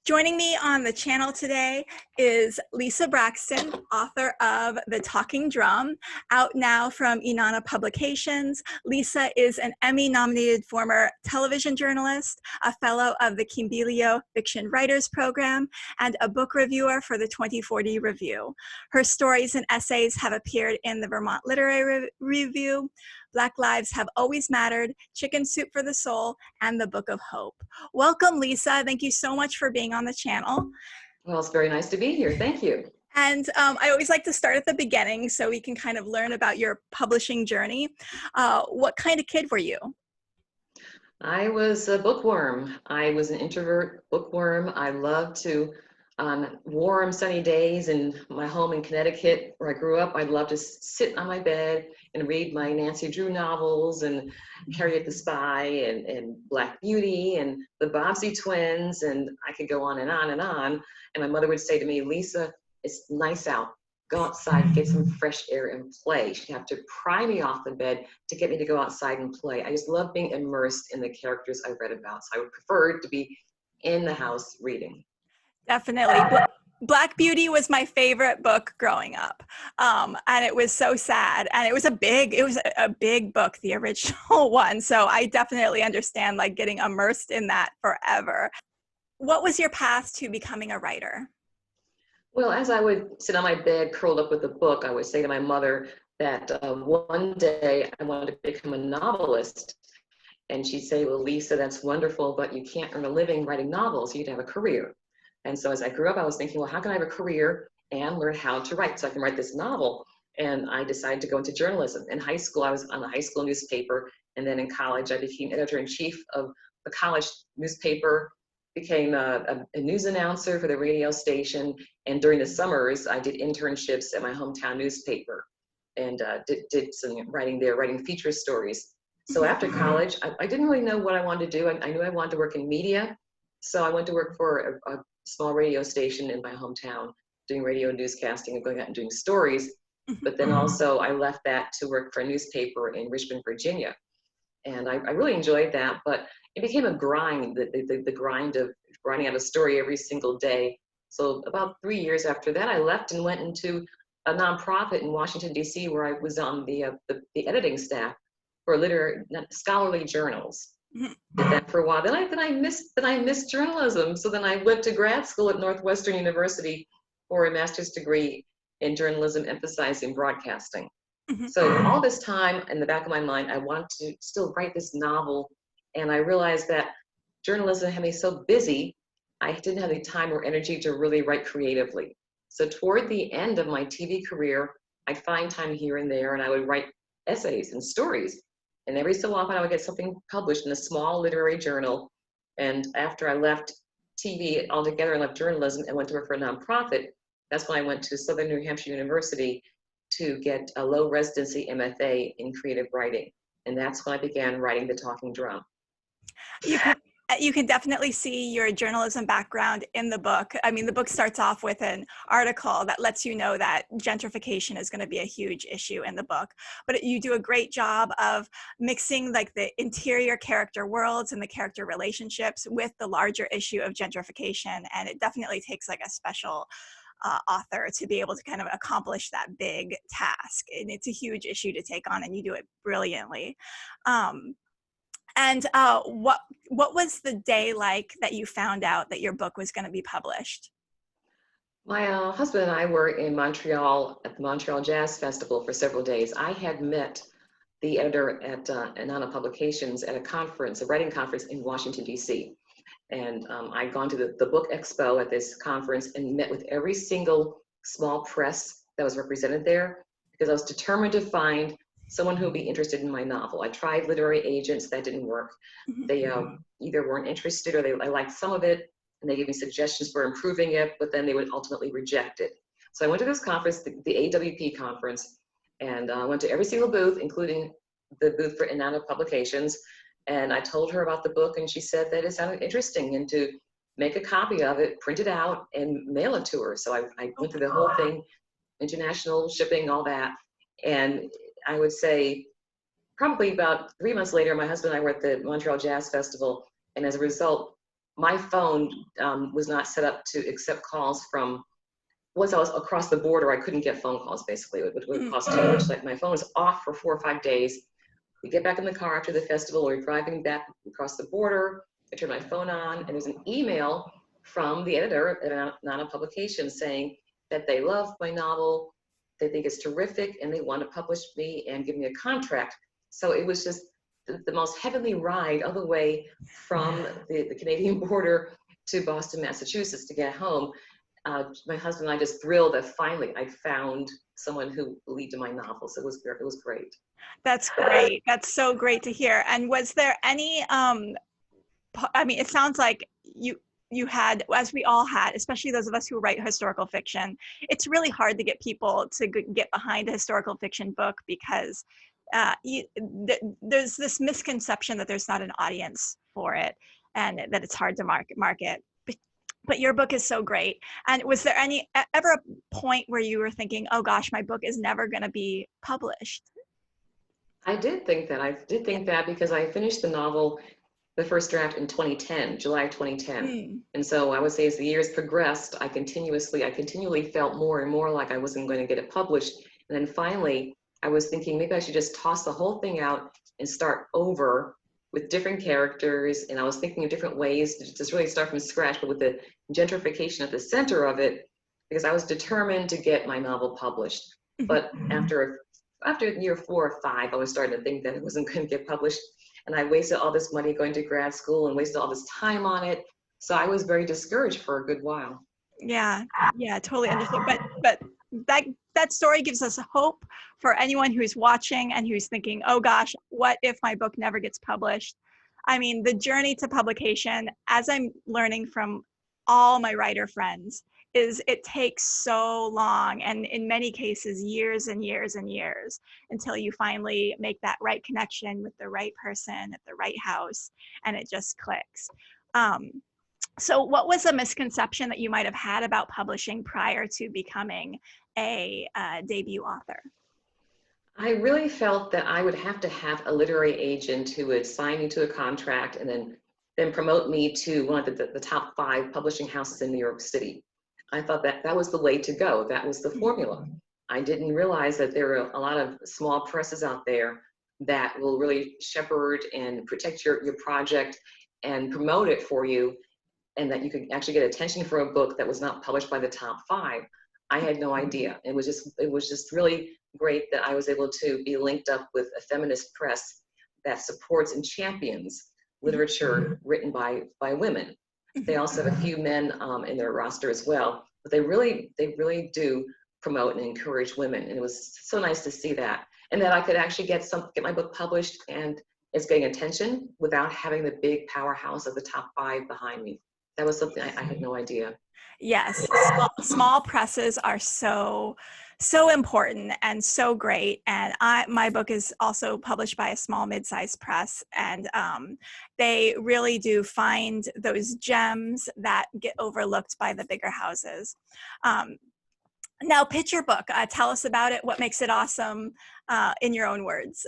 Joining me on the channel today is Lisa Braxton, author of The Talking Drum, out now from Inanna Publications. Lisa is an Emmy-nominated former television journalist, a fellow of the Kimbilio Fiction Writers Program, and a book reviewer for the 2040 Review. Her stories and essays have appeared in the Vermont Literary Review, Black Lives Have Always Mattered, Chicken Soup for the Soul, and the Book of Hope. Welcome, Lisa. Thank you so much for being on the channel. Well, it's very nice to be here. Thank you. And I always like to start at the beginning so we can kind of learn about your publishing journey. What kind of kid were you? I was a bookworm. I was an introvert bookworm. I loved to, on warm, sunny days in my home in Connecticut, where I grew up, I'd love to sit on my bed and read my Nancy Drew novels and Harriet the Spy and Black Beauty and the Bobbsey twins, and I could go on and on and on. And my mother would say to me, Lisa, it's nice out. Go outside, get some fresh air and play. She'd have to pry me off the bed to get me to go outside and play. I just love being immersed in the characters I read about. So I would prefer to be in the house reading. Definitely. Black Beauty was my favorite book growing up. And it was so sad. And it was a big book, the original one. So I definitely understand like getting immersed in that forever. What was your path to becoming a writer? Well, as I would sit on my bed curled up with a book, I would say to my mother that one day I wanted to become a novelist. And she'd say, well, Lisa, that's wonderful, but you can't earn a living writing novels. You'd have a career. And so as I grew up, I was thinking, well, how can I have a career and learn how to write so I can write this novel? And I decided to go into journalism. In high school, I was on the high school newspaper. And then in college, I became editor-in-chief of the college newspaper, became a news announcer for the radio station. And during the summers, I did internships at my hometown newspaper and did some writing there, writing feature stories. So after college, I didn't really know what I wanted to do. I knew I wanted to work in media. So I went to work for a small radio station in my hometown, doing radio newscasting and going out and doing stories. But then also I left that to work for a newspaper in Richmond, Virginia. And I really enjoyed that, but it became a grind, the grind of grinding out a story every single day. So about 3 years after that, I left and went into a nonprofit in Washington, D.C., where I was on the editing staff for scholarly journals. Did that for a while. Then I missed journalism. So then I went to grad school at Northwestern University for a master's degree in journalism, emphasizing broadcasting. So all this time in the back of my mind, I wanted to still write this novel. And I realized that journalism had me so busy, I didn't have the time or energy to really write creatively. So toward the end of my TV career, I'd find time here and there, and I would write essays and stories. And every so often I would get something published in a small literary journal. And after I left TV altogether and left journalism and went to work for a nonprofit, that's when I went to Southern New Hampshire University to get a low residency MFA in creative writing. And that's when I began writing The Talking Drum. You can definitely see your journalism background in the book. I mean, the book starts off with an article that lets you know that gentrification is going to be a huge issue in the book. But you do a great job of mixing like the interior character worlds and the character relationships with the larger issue of gentrification. And it definitely takes like a special author to be able to kind of accomplish that big task. And it's a huge issue to take on, and you do it brilliantly. And what was the day like that you found out that your book was going to be published? My husband and I were in Montreal at the Montreal Jazz Festival for several days. I had met the editor at Inanna Publications at a conference, a writing conference in Washington, D.C. And I'd gone to the book expo at this conference and met with every single small press that was represented there, because I was determined to find someone who would be interested in my novel. I tried literary agents, that didn't work. They either weren't interested or I liked some of it, and they gave me suggestions for improving it, but then they would ultimately reject it. So I went to this conference, the AWP conference, and I went to every single booth, including the booth for Inanna Publications, and I told her about the book, and she said that it sounded interesting and to make a copy of it, print it out, and mail it to her. So I went through the whole thing, international shipping, all that, and I would say probably about 3 months later, my husband and I were at the Montreal Jazz Festival, and as a result, my phone was not set up to accept calls from, once I was across the border, I couldn't get phone calls, basically. It would cost too much. Like my phone was off for 4 or 5 days. We get back in the car after the festival, or we're driving back across the border. I turn my phone on, and there's an email from the editor at Inanna Publications saying that they love my novel, they think it's terrific, and they want to publish me and give me a contract. So it was just the most heavenly ride all the way from the Canadian border to Boston, Massachusetts to get home. My husband and I just thrilled that finally I found someone who believed in my novels. It was great. That's great. That's so great to hear. And was there any, I mean, it sounds like you had, as we all had, especially those of us who write historical fiction, it's really hard to get people to get behind a historical fiction book because there's this misconception that there's not an audience for it and that it's hard to market. But your book is so great. And was there ever a point where you were thinking, oh gosh, my book is never going to be published? I did think that. I did think that because I finished the novel, the first draft, in 2010, July 2010. And so I would say as the years progressed, I continually felt more and more like I wasn't going to get it published. And then finally, I was thinking maybe I should just toss the whole thing out and start over with different characters. And I was thinking of different ways to just really start from scratch, but with the gentrification at the center of it, because I was determined to get my novel published. But after year 4 or 5, I was starting to think that it wasn't going to get published. And I wasted all this money going to grad school and wasted all this time on it. So I was very discouraged for a good while. Yeah, totally understood. But that story gives us hope for anyone who's watching and who's thinking, oh gosh, what if my book never gets published? I mean, the journey to publication, as I'm learning from all my writer friends, is it takes so long, and in many cases years and years and years, until you finally make that right connection with the right person at the right house and it just clicks. So what was a misconception that you might have had about publishing prior to becoming a debut author? I really felt that I would have to have a literary agent who would sign me to a contract and then promote me to one of the top 5 publishing houses in New York City. I thought that was the way to go. That was the formula. I didn't realize that there are a lot of small presses out there that will really shepherd and protect your project and promote it for you, and that you could actually get attention for a book that was not published by the top 5. I had no idea. It was just really great that I was able to be linked up with a feminist press that supports and champions literature written by women. They also have a few men in their roster as well, but they really do promote and encourage women. And it was so nice to see that, and that I could actually get my book published and it's getting attention without having the big powerhouse of the top 5 behind me. That was something I had no idea. Yes, small presses are so important and so great. And my book is also published by a small mid-sized press, and they really do find those gems that get overlooked by the bigger houses. Now, pitch your book. Tell us about it. What makes it awesome in your own words?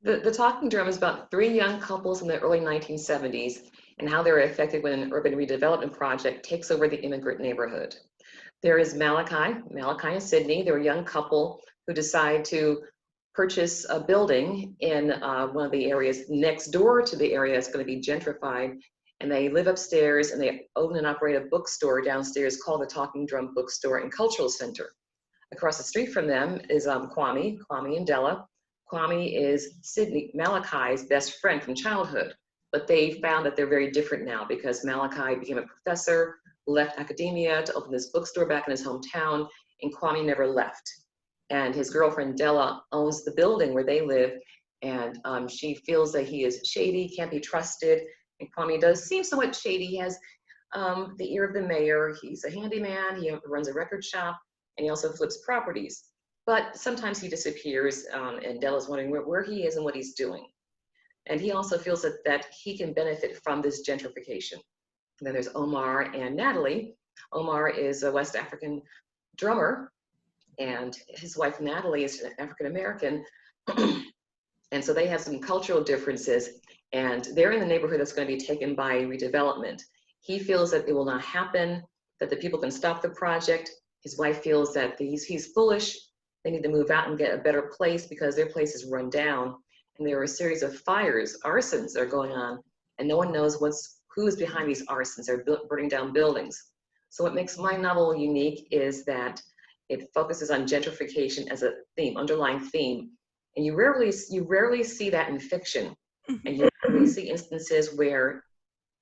The Talking Drum is about 3 young couples in the early 1970s and how they're affected when an urban redevelopment project takes over the immigrant neighborhood. There is Malachi and Sydney. They're a young couple who decide to purchase a building in one of the areas next door to the area that's going to be gentrified. And they live upstairs and they own and operate a bookstore downstairs called the Talking Drum Bookstore and Cultural Center. Across the street from them is Kwame and Della. Kwame is Malachi's best friend from childhood. But they found that they're very different now because Malachi became a professor, left academia to open this bookstore back in his hometown, and Kwame never left. And his girlfriend Della owns the building where they live, and she feels that he is shady, can't be trusted, and Kwame does seem somewhat shady. He has the ear of the mayor, he's a handyman, he runs a record shop, and he also flips properties. But sometimes he disappears, and Della's wondering where he is and what he's doing. And he also feels that he can benefit from this gentrification. And then there's Omar and Natalie. Omar is a West African drummer, and his wife Natalie is African American. And so they have some cultural differences. and they're in the neighborhood that's going to be taken by redevelopment. He feels that it will not happen, that the people can stop the project. His wife feels that he's foolish. They need to move out and get a better place because their place is run down. And there are a series of fires, arsons that are going on, and no one knows who is behind these arsons. They're burning down buildings. So what makes my novel unique is that it focuses on gentrification as a theme, underlying theme. And you rarely see that in fiction. And you rarely see instances where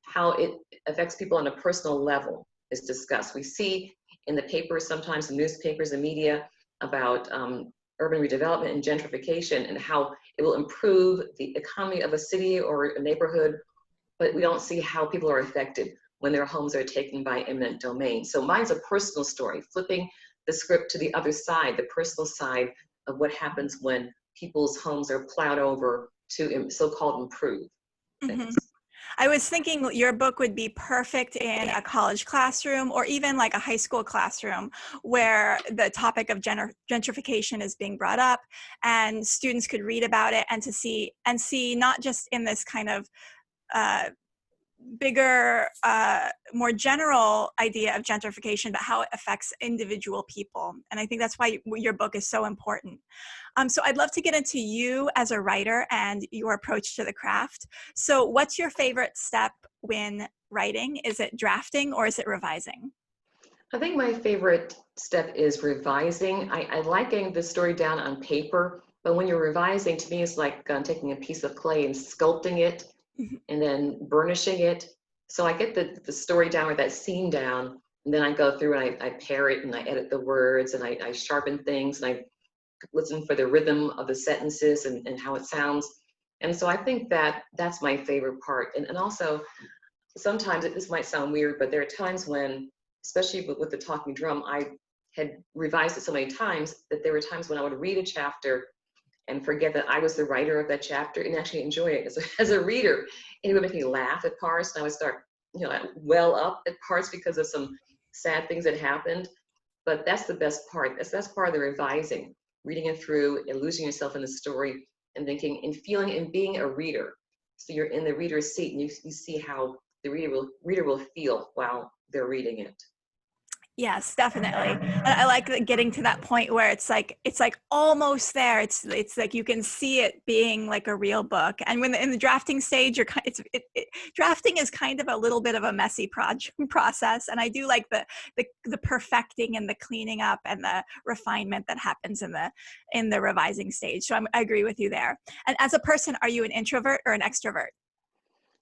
how it affects people on a personal level is discussed. We see in the papers, sometimes the newspapers and media, about urban redevelopment and gentrification and how it will improve the economy of a city or a neighborhood, but we don't see how people are affected when their homes are taken by eminent domain. So mine's a personal story, flipping the script to the other side, the personal side of what happens when people's homes are plowed over to so-called improve things. I was thinking your book would be perfect in a college classroom or even like a high school classroom where the topic of gentrification is being brought up and students could read about it and see not just in this kind of bigger, more general idea of gentrification, but how it affects individual people. And I think that's why your book is so important. So I'd love to get into you as a writer and your approach to the craft. So what's your favorite step when writing? Is it drafting or is it revising? I think my favorite step is revising. I like getting the story down on paper, but when you're revising, to me, it's like taking a piece of clay and sculpting it and then burnishing it. So I get the story down or that scene down, and then I go through and I pair it and I edit the words and I sharpen things and I listen for the rhythm of the sentences and how it sounds. And so I think that that's my favorite part. And also, sometimes this might sound weird, but there are times when, especially with the talking drum, I had revised it so many times that there were times when I would read a chapter and forget that I was the writer of that chapter and actually enjoy it as a reader. And it would make me laugh at parts, and I would start, well up at parts because of some sad things that happened. But that's the best part. That's part of the revising, reading it through and losing yourself in the story and thinking and feeling and being a reader. So you're in the reader's seat and you see how the reader will feel while they're reading it. Yes, definitely. And I like getting to that point where it's like almost there. It's like you can see it being like a real book. And when in the drafting stage, drafting is kind of a little bit of a messy process. And I do like the perfecting and the cleaning up and the refinement that happens in the revising stage. So I agree with you there. And as a person, are you an introvert or an extrovert?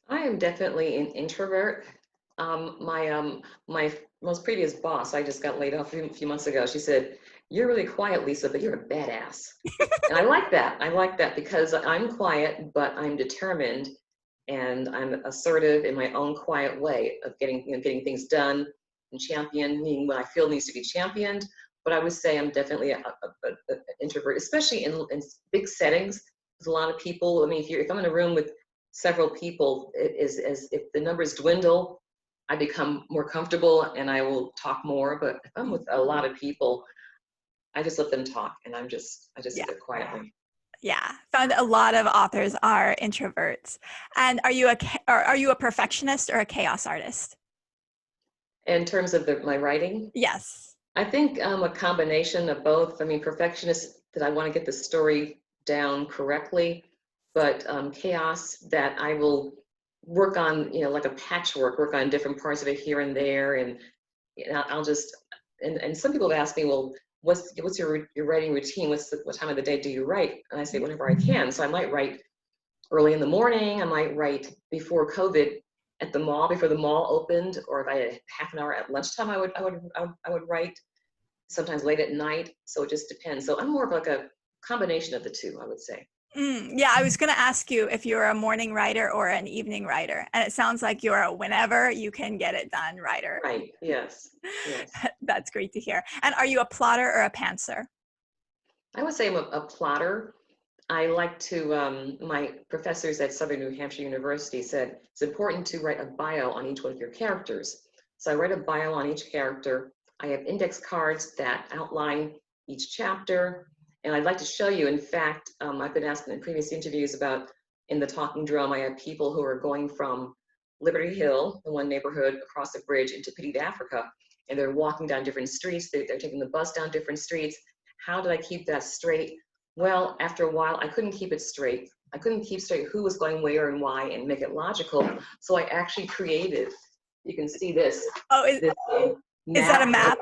I am definitely an introvert. My most previous boss, I just got laid off a few months ago. She said, "You're really quiet, Lisa, but you're a badass." And I like that. I like that because I'm quiet, but I'm determined, and I'm assertive in my own quiet way of getting things done and championing what I feel needs to be championed. But I would say I'm definitely an introvert, especially in big settings with a lot of people. I mean, if I'm in a room with several people, if the numbers dwindle, I become more comfortable and I will talk more. But if I'm with a lot of people, I just let them talk and I just sit there quietly. Yeah, found a lot of authors are introverts. And are you a perfectionist or a chaos artist? In terms of my writing? Yes. I think I'm a combination of both. I mean, perfectionist that I want to get the story down correctly, but chaos that I will work on, like a patchwork, work on different parts of it here and there. And I'll just, and some people have asked me, well, what's your writing routine? What time of the day do you write? And I say, whenever I can. So I might write early in the morning. I might write before COVID at the mall, before the mall opened, or if I had half an hour at lunchtime, I would write. Sometimes late at night. So it just depends. So I'm more of like a combination of the two, I would say. Yeah, I was going to ask you if you're a morning writer or an evening writer, and it sounds like you're a whenever you can get it done writer. Right. Yes. Yes. That's great to hear. And are you a plotter or a pantser? I would say I'm a plotter. I like to, my professors at Southern New Hampshire University said it's important to write a bio on each one of your characters. So I write a bio on each character. I have index cards that outline each chapter. And I'd like to show you, in fact, I've been asked in previous interviews about in the Talking Drum, I have people who are going from Liberty Hill, the one neighborhood, across the bridge into Petite Africa, and they're walking down different streets. They're taking the bus down different streets. How did I keep that straight? Well, after a while, I couldn't keep it straight. I couldn't keep straight who was going where and why and make it logical. So I actually created, you can see this. Oh, This is that a map?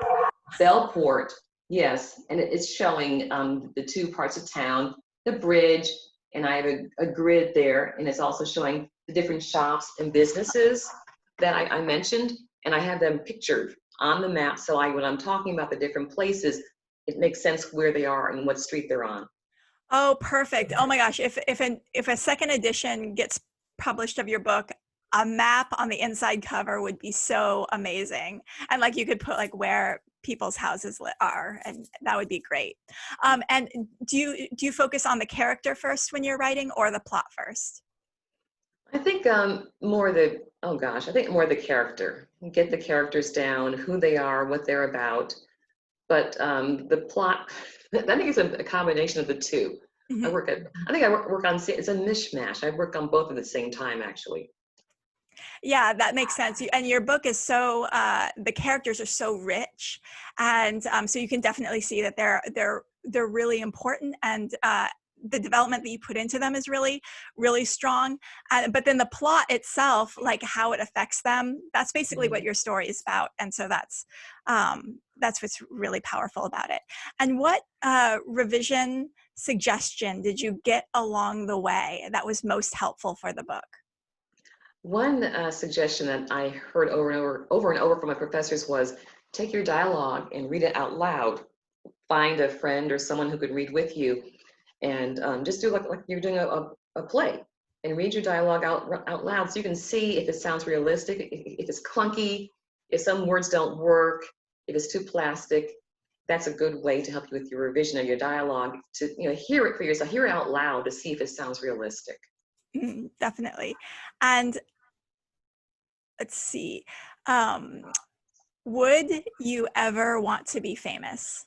Bellport, yes. And it's showing the two parts of town, the bridge, and I have a grid there. And it's also showing the different shops and businesses that I mentioned. And I have them pictured on the map. So when I'm talking about the different places, it makes sense where they are and what street they're on. Oh, perfect. Oh my gosh. If a second edition gets published of your book, a map on the inside cover would be so amazing. And like you could put like where people's houses are, and that would be great. And do you focus on the character first when you're writing, or the plot first? I think more the character. Get the characters down, who they are, what they're about. But the plot, I think it's a combination of the two. Mm-hmm. I work on, it's a mishmash. I work on both at the same time, actually. Yeah, that makes sense. And your book is so, the characters are so rich. And so you can definitely see that they're really important, and the development that you put into them is really, really strong. But then the plot itself, like how it affects them, that's basically what your story is about. And so that's what's really powerful about it. And what revision suggestion did you get along the way that was most helpful for the book? One suggestion that I heard over and over from my professors was take your dialogue and read it out loud. Find a friend or someone who could read with you, and just do like you're doing a play, and read your dialogue out loud so you can see if it sounds realistic, if it's clunky, if some words don't work, if it's too plastic. That's a good way to help you with your revision of your dialogue, to hear it for yourself, hear it out loud to see if it sounds realistic. Definitely. And let's see, would you ever want to be famous?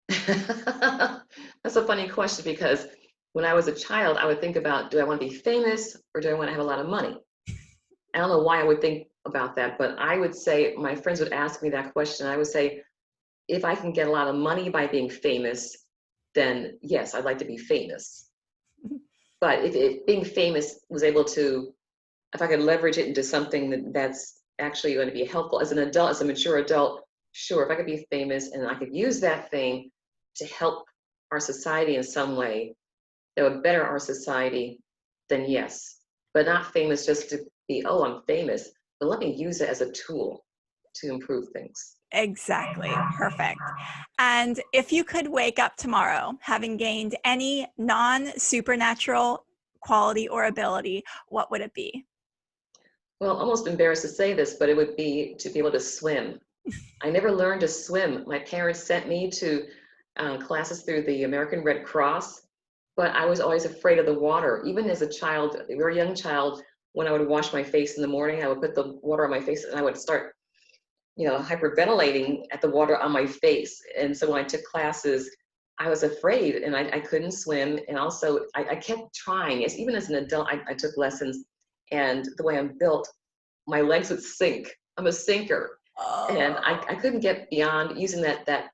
That's a funny question, because when I was a child, I would think about, do I want to be famous or do I want to have a lot of money? I don't know why I would think about that, but I would say, my friends would ask me that question. I would say, if I can get a lot of money by being famous, then yes, I'd like to be famous. But if being famous was able to, if I could leverage it into something that's actually going to be helpful as an adult, as a mature adult, sure, if I could be famous and I could use that fame to help our society in some way that would better our society, then yes. But not famous just to be, oh, I'm famous, but let me use it as a tool to improve things. Exactly. Perfect. And if you could wake up tomorrow having gained any non-supernatural quality or ability, what would it be? Well, almost embarrassed to say this, but it would be to be able to swim. I never learned to swim. My parents sent me to classes through the American Red Cross, but I was always afraid of the water. Even as a child, a very young child, when I would wash my face in the morning, I would put the water on my face and I would start hyperventilating at the water on my face. And so when I took classes, I was afraid and I couldn't swim. And also I kept trying. Even as an adult, I took lessons, and the way I'm built, my legs would sink. I'm a sinker. Oh. And I couldn't get beyond using the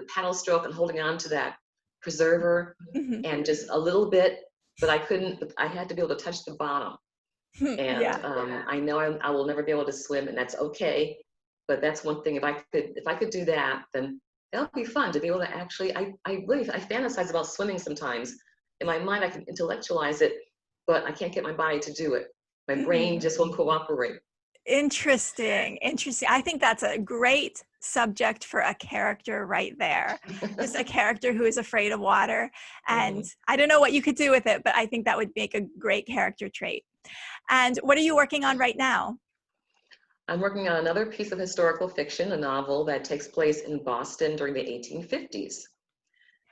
paddle stroke and holding on to that preserver and just a little bit, but I couldn't, I had to be able to touch the bottom. And yeah. I know I will never be able to swim, and that's okay. But that's one thing, if I could do that, then that would be fun to be able to actually, I fantasize about swimming sometimes. In my mind, I can intellectualize it, but I can't get my body to do it. My brain just won't cooperate. Interesting. I think that's a great subject for a character right there. Just a character who is afraid of water. And I don't know what you could do with it, but I think that would make a great character trait. And what are you working on right now? I'm working on another piece of historical fiction, a novel that takes place in Boston during the 1850s.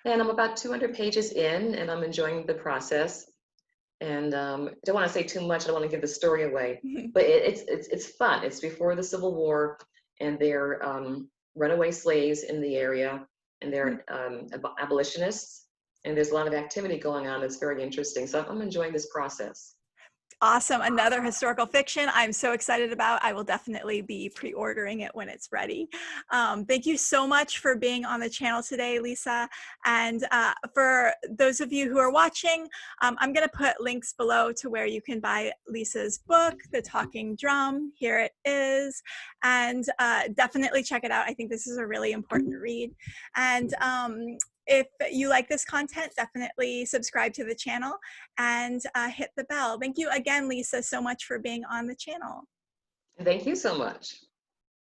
And I'm about 200 pages in, and I'm enjoying the process. And don't want to say too much. I don't want to give the story away, but it's fun. It's before the Civil War, and they're runaway slaves in the area, and they're abolitionists, and there's a lot of activity going on that's very interesting. So I'm enjoying this process. Awesome. Another historical fiction I'm so excited about. I will definitely be pre-ordering it when it's ready. Thank you so much for being on the channel today, Lisa. And for those of you who are watching, I'm going to put links below to where you can buy Lisa's book, The Talking Drum. Here it is. And definitely check it out. I think this is a really important read. And if you like this content, definitely subscribe to the channel and hit the bell. Thank you again, Lisa, so much for being on the channel. Thank you so much.